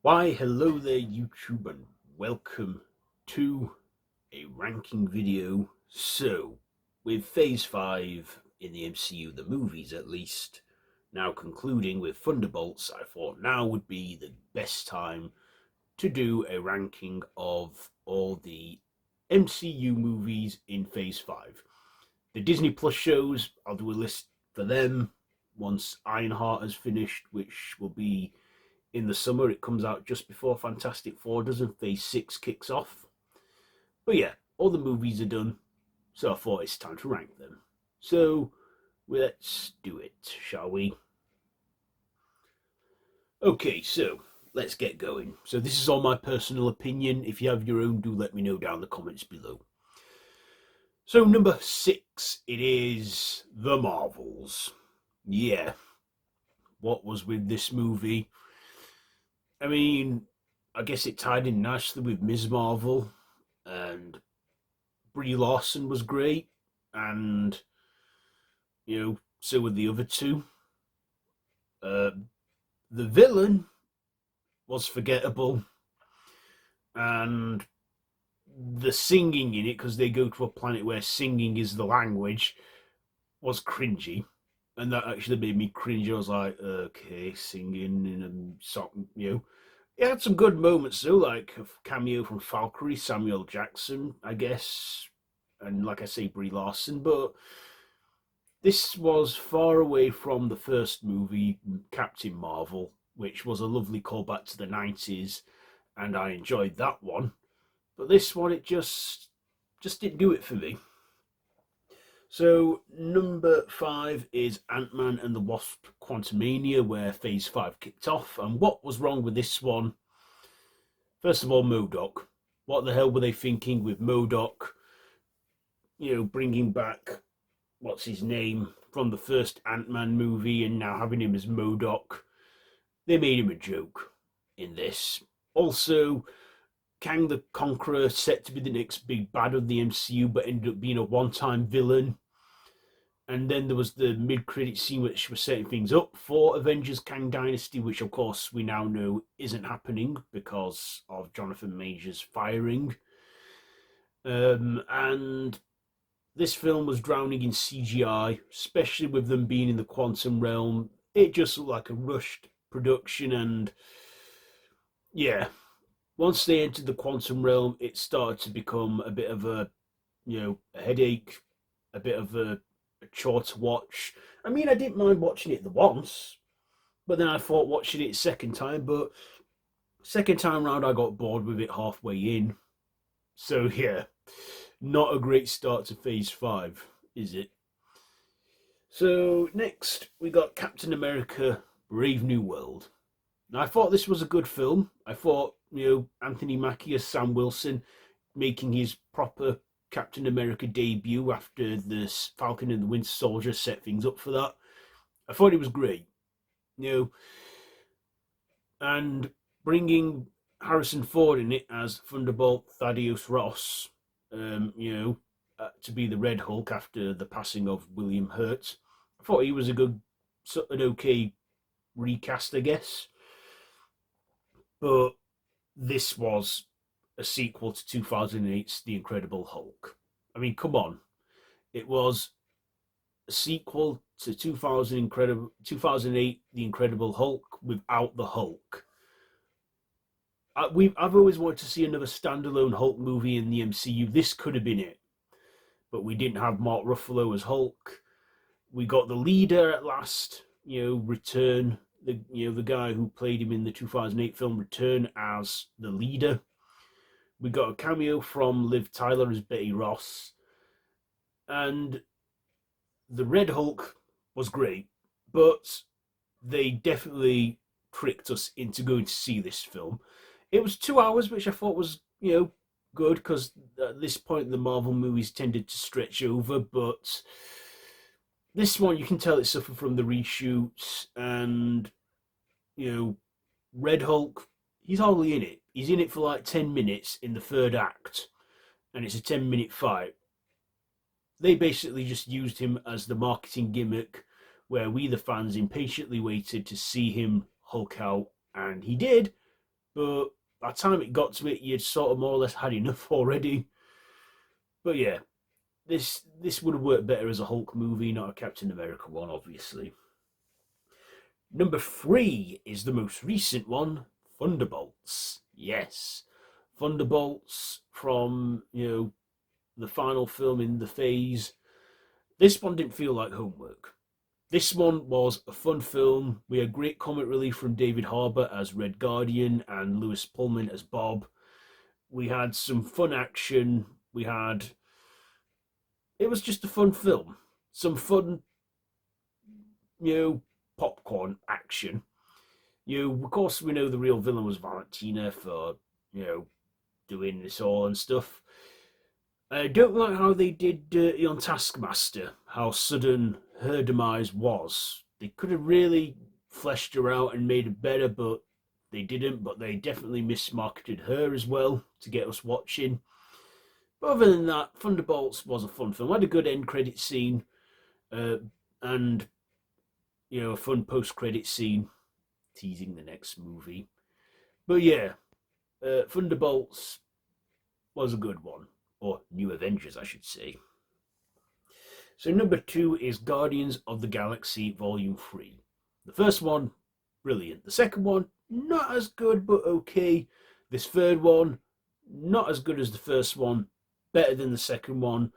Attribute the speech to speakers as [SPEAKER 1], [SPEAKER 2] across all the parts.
[SPEAKER 1] Why, hello there YouTube and welcome to a ranking video. So, with Phase 5 in the MCU, the movies at least, now concluding with Thunderbolts, I thought now would be the best time to do a ranking of all the MCU movies in Phase 5. The Disney Plus shows, I'll do a list for them once Ironheart has finished, which will be in the summer. It comes out just before Fantastic Four does and Phase 6 kicks off. But yeah, all the movies are done, so I thought it's time to rank them. So let's do it, shall we? Okay, so let's get going. So this is all my personal opinion. If you have your own, do let me know down in the comments below. So number 6, it is The Marvels. Yeah, what was with this movie? I mean, I guess it tied in nicely with Ms. Marvel, and Brie Larson was great, and so were the other two. The villain was forgettable, and the singing in it, because they go to a planet where singing is the language, was cringy. And that actually made me cringe. I was like, okay, singing in a song, It had some good moments though, like a cameo from Valkyrie, Samuel Jackson, I guess, and like I say, Brie Larson. But this was far away from the first movie, Captain Marvel, which was a lovely callback to the 90s, and I enjoyed that one. But this one, it just didn't do it for me. So number 5 is Ant-Man and the Wasp: Quantumania, where Phase 5 kicked off. And what was wrong with this one? First of all, MODOK. What the hell were they thinking with MODOK? Bringing back, what's his name, from the first Ant-Man movie and now having him as MODOK. They made him a joke in this. Also, Kang the Conqueror, set to be the next big bad of the MCU, but ended up being a one-time villain. And then there was the mid-credit scene which was setting things up for Avengers Kang Dynasty, which of course we now know isn't happening because of Jonathan Majors firing. And this film was drowning in CGI, especially with them being in the quantum realm. It just looked like a rushed production, and yeah, once they entered the quantum realm, it started to become a bit of a headache, a bit of a chore to watch. I mean, I didn't mind watching it the once, but then I thought watching it second time, but second time round I got bored with it halfway in. So yeah, not a great start to Phase 5, is it? So next we got Captain America: Brave New World. Now I thought this was a good film. I thought, Anthony Mackie as Sam Wilson making his proper Captain America debut after the Falcon and the Winter Soldier set things up for that. I thought it was great, and bringing Harrison Ford in it as Thunderbolt Thaddeus Ross, to be the Red Hulk after the passing of William Hurt. I thought he was an okay recast, I guess. But this was a sequel to 2008's The Incredible Hulk. I mean, come on. It was a sequel to 2008 The Incredible Hulk without the Hulk. I've always wanted to see another standalone Hulk movie in the MCU. This could have been it. But we didn't have Mark Ruffalo as Hulk. We got the leader at last, return. The guy who played him in the 2008 film return as the leader. We got a cameo from Liv Tyler as Betty Ross. And the Red Hulk was great, but they definitely tricked us into going to see this film. It was 2 hours, which I thought was, good, because at this point the Marvel movies tended to stretch over, but this one you can tell it suffered from the reshoots, and Red Hulk, he's hardly in it. He's in it for like 10 minutes in the third act, and it's a 10-minute fight. They basically just used him as the marketing gimmick, where we, the fans, impatiently waited to see him Hulk out, and he did. But by the time it got to it, you'd sort of more or less had enough already. But yeah, this would have worked better as a Hulk movie, not a Captain America one, obviously. Number 3 is the most recent one, Thunderbolts. Yes, Thunderbolts from the final film in the phase. This one didn't feel like homework. This one was a fun film. We had great comic relief from David Harbour as Red Guardian and Lewis Pullman as Bob. We had some fun action. It was just a fun film. Some fun, popcorn action. Of course, we know the real villain was Valentina for, doing this all and stuff. I don't like how they did Dirty on Taskmaster, how sudden her demise was. They could have really fleshed her out and made it better, but they didn't. But they definitely mismarketed her as well to get us watching. But other than that, Thunderbolts was a fun film. I had a good end credit scene, and a fun post credit scene teasing the next movie. But yeah, Thunderbolts was a good one. Or New Avengers, I should say. So number 2 is Guardians of the Galaxy Volume 3. The first one, brilliant. The second one, not as good, but okay. This third one, not as good as the first one, better than the second one.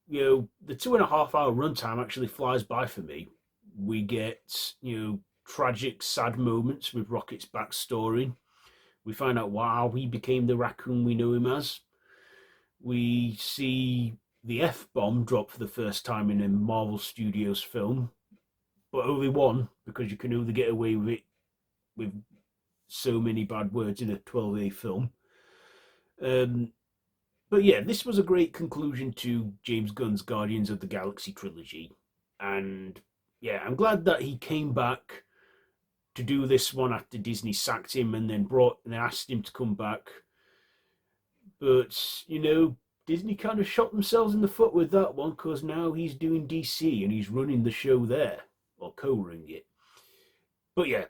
[SPEAKER 1] The 2.5 hour runtime actually flies by for me. We get, tragic, sad moments with Rocket's backstory. We find out how he became the raccoon we know him as. We see the F-bomb drop for the first time in a Marvel Studios film, but only one, because you can only get away with it with so many bad words in a 12A film. But yeah, this was a great conclusion to James Gunn's Guardians of the Galaxy trilogy. And yeah, I'm glad that he came back to do this one after Disney sacked him and then asked him to come back. But, Disney kind of shot themselves in the foot with that one, because now he's doing DC and he's running the show there, or co-running it. But yeah,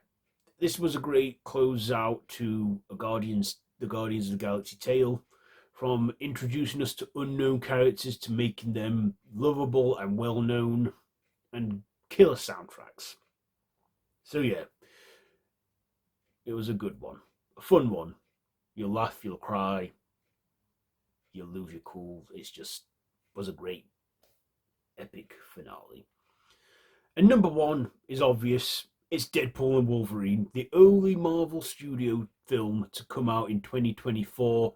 [SPEAKER 1] this was a great closeout to the Guardians of the Galaxy tale, from introducing us to unknown characters to making them lovable and well-known, and killer soundtracks. So yeah, it was a good one, a fun one. You'll laugh, you'll cry, you'll lose your cool. Was a great epic finale. And number 1 is obvious. It's Deadpool and Wolverine, the only Marvel Studio film to come out in 2024.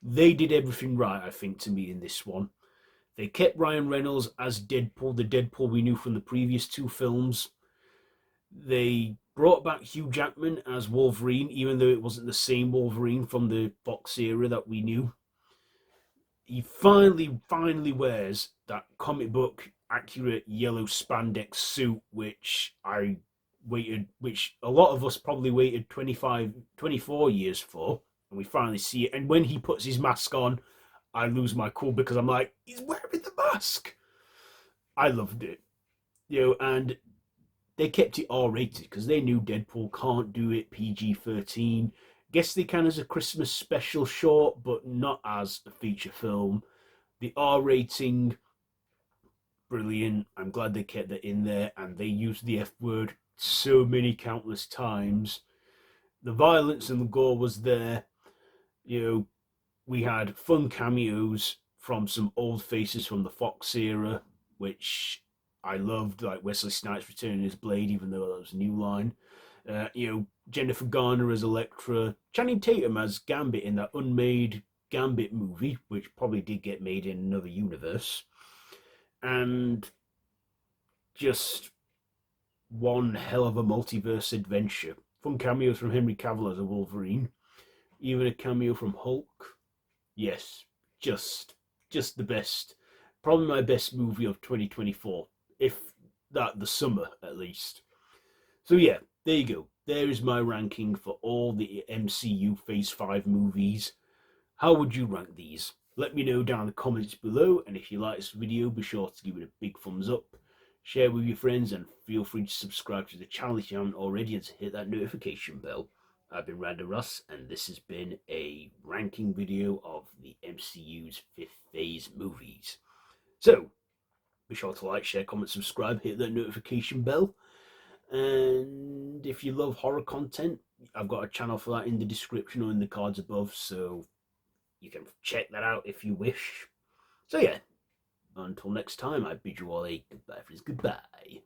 [SPEAKER 1] They did everything right, I think, to me in this one. They kept Ryan Reynolds as Deadpool, the Deadpool we knew from the previous 2 films. They brought back Hugh Jackman as Wolverine, even though it wasn't the same Wolverine from the Fox era that we knew. He finally wears that comic book accurate yellow spandex suit, which a lot of us probably waited 24 years for, and we finally see it. And when he puts his mask on, I lose my cool, because I'm like, he's wearing the mask. I loved it. And they kept it R-rated because they knew Deadpool can't do it PG-13. Guess they can as a Christmas special short, but not as a feature film. The R rating, brilliant. I'm glad they kept that in there, and they used the F word so many countless times. The violence and the gore was there. We had fun cameos from some old faces from the Fox era, which I loved, like Wesley Snipes returning as Blade, even though that was a new line. Jennifer Garner as Elektra, Channing Tatum as Gambit in that unmade Gambit movie, which probably did get made in another universe, and just one hell of a multiverse adventure. Fun cameos from Henry Cavill as a Wolverine, even a cameo from Hulk. Yes, just the best. Probably my best movie of 2024, if that the summer at least. So yeah, there you go. There is my ranking for all the MCU Phase 5 movies. How would you rank these? Let me know down in the comments below, and if you like this video, be sure to give it a big thumbs up, share with your friends, and feel free to subscribe to the channel if you haven't already, and to hit that notification bell. I've been Random Ross, and this has been a ranking video of the MCU's fifth phase movies. So, be sure to like, share, comment, subscribe, hit that notification bell. And if you love horror content, I've got a channel for that in the description or in the cards above, so you can check that out if you wish. So yeah, until next time, I bid you all a goodbye, friends. Goodbye.